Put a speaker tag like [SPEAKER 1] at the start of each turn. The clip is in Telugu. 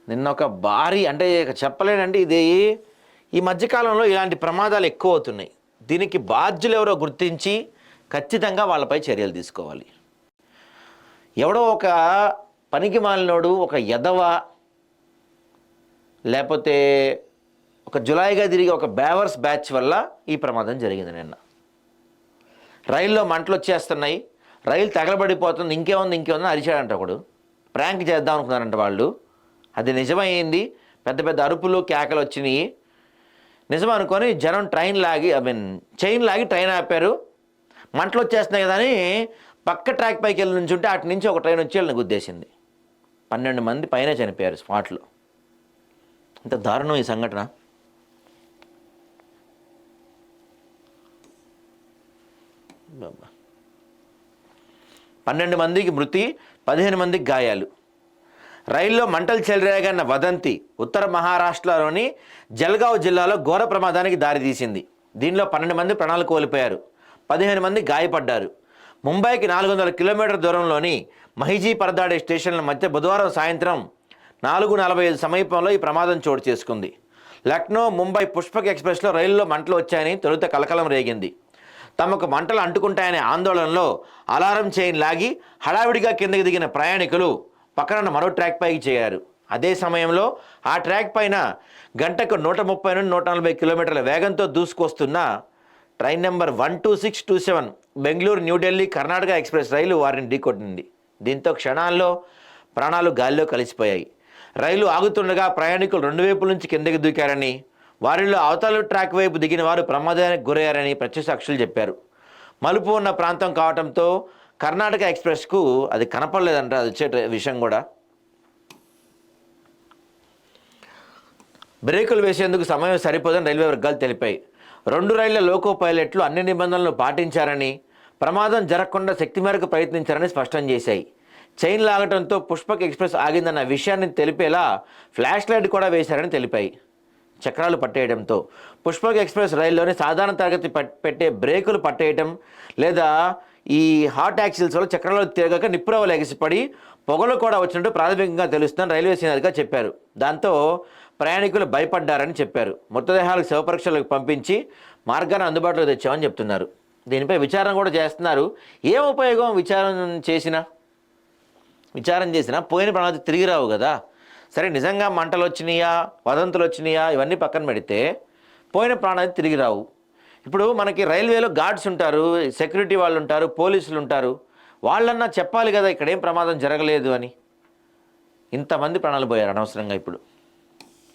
[SPEAKER 1] నిన్న ఒక భారీ అంటే ఇక చెప్పలేనండి ఇది. ఈ మధ్యకాలంలో ఇలాంటి ప్రమాదాలు ఎక్కువ అవుతున్నాయి. దీనికి బాధ్యులు ఎవరో గుర్తించి ఖచ్చితంగా వాళ్ళపై చర్యలు తీసుకోవాలి. ఎవడో ఒక పనికి మాలినోడు, ఒక ఎదవ, లేకపోతే ఒక జులాయిగా తిరిగి ఒక బేవర్స్ బ్యాచ్ వల్ల ఈ ప్రమాదం జరిగింది నిన్న. రైల్లో మంటలు వచ్చేస్తున్నాయి, రైలు తగలబడిపోతుంది, ఇంకేముంది అరిచాడంట ఒకడు. ప్రాంక్ చేద్దాం అనుకున్నారంట వాళ్ళు. అది నిజమైంది. పెద్ద పెద్ద అరుపులు కేకలు వచ్చినాయి. నిజం అనుకొని జనం చైన్ లాగి ట్రైన్ ఆపారు. మంటలు వచ్చేస్తున్నాయి కదా అని పక్క ట్రాక్ పైకి వెళ్ళి నుంచుంటే అటు నుంచి ఒక ట్రైన్ వచ్చి వాళ్ళని గుద్దేసింది. 12 మంది పైన చనిపోయారు స్పాట్లో. ఇంత దారుణం ఈ సంఘటన. బాబా, 12 మందికి మృతి, 15 మందికి గాయాలు. రైల్లో మంటలు చెలరేగన్న వదంతి ఉత్తర మహారాష్ట్రలోని జల్గావ్ జిల్లాలో ఘోర ప్రమాదానికి దారితీసింది. దీనిలో 12 మంది ప్రాణాలు కోల్పోయారు, 15 మంది గాయపడ్డారు. ముంబైకి 400 కిలోమీటర్ల దూరంలోని మహిజీ పరదాడే స్టేషన్ల మధ్య బుధవారం సాయంత్రం 4:45 సమీపంలో ఈ ప్రమాదం చోటు చేసుకుంది. లక్నో ముంబై పుష్పక్ ఎక్స్ప్రెస్లో రైల్లో మంటలు వచ్చాయని తొలుత కలకలం రేగింది. తమకు మంటలు అంటుకుంటాయనే ఆందోళనలో అలారం చైన్ లాగి హడావిడిగా కిందకి దిగిన ప్రయాణికులు పక్కన మరో ట్రాక్ పైకి చేరారు. అదే సమయంలో ఆ ట్రాక్ పైన గంటకు 130 నుండి 140 కిలోమీటర్ల వేగంతో దూసుకొస్తున్న train number 12627 Bengaluru New Delhi Karnataka express రైలు వారిని ఢీకొట్టింది. దీంతో క్షణాల్లో ప్రాణాలు గాల్లో కలిసిపోయాయి. రైలు ఆగుతుండగా ప్రయాణికులు 2 వైపుల నుంచి కిందకి దూకారని, వారిలో అవతల ట్రాక్ వైపు దిగిన వారు ప్రమాదానికి గురయ్యారని ప్రత్యక్షసాక్షులు చెప్పారు. మలుపు ఉన్న ప్రాంతం కావడంతో కర్ణాటక ఎక్స్ప్రెస్కు అది కనపడలేదంట. అది వచ్చే విషయం కూడా. బ్రేకులు వేసేందుకు సమయం సరిపోదని రైల్వే వర్గాలు తెలిపాయి. 2 రైళ్ల లోకో పైలట్లు అన్ని నిబంధనలను పాటించారని, ప్రమాదం జరగకుండా శక్తి మేరకు ప్రయత్నించారని స్పష్టం చేశాయి. చైన్ లాగటంతో పుష్పక్ ఎక్స్ప్రెస్ ఆగిందన్న విషయాన్ని తెలిపేలా ఫ్లాష్ లైట్ కూడా వేశారని తెలిపాయి. చక్రాలు పట్టేయడంతో పుష్పక్ ఎక్స్ప్రెస్ రైల్లోని సాధారణ తరగతి పెట్టే బ్రేకులు పట్టేయటం లేదా ఈ హాట్ యాక్సిల్స్ వల్ల చక్రాలు తిరగక నిప్పురవలు ఎగిసిపడి పొగలు కూడా వచ్చినట్టు ప్రాథమికంగా తెలుస్తుందని రైల్వే సీనియర్గా చెప్పారు. దాంతో ప్రయాణికులు భయపడ్డారని చెప్పారు. మృతదేహాలకు శవపరీక్షలకు పంపించి మార్గాన్ని అందుబాటులో తెచ్చామని చెప్తున్నారు. దీనిపై విచారణ కూడా చేస్తున్నారు. ఏం ఉపయోగం విచారణ చేసినా పోయిన ప్రాణాలు తిరిగి రావు కదా. సరే, నిజంగా మంటలు వచ్చినాయా, వదంతులు వచ్చినాయా, ఇవన్నీ పక్కన పెడితే పోయిన ప్రాణాలు తిరిగి రావు. ఇప్పుడు మనకి రైల్వేలో గార్డ్స్ ఉంటారు, సెక్యూరిటీ వాళ్ళు ఉంటారు, పోలీసులు ఉంటారు. వాళ్ళన్నా చెప్పాలి కదా ఇక్కడ ఏం ప్రమాదం జరగలేదు అని. ఇంతమంది ప్రాణాలు పోయారు అనవసరంగా ఇప్పుడు.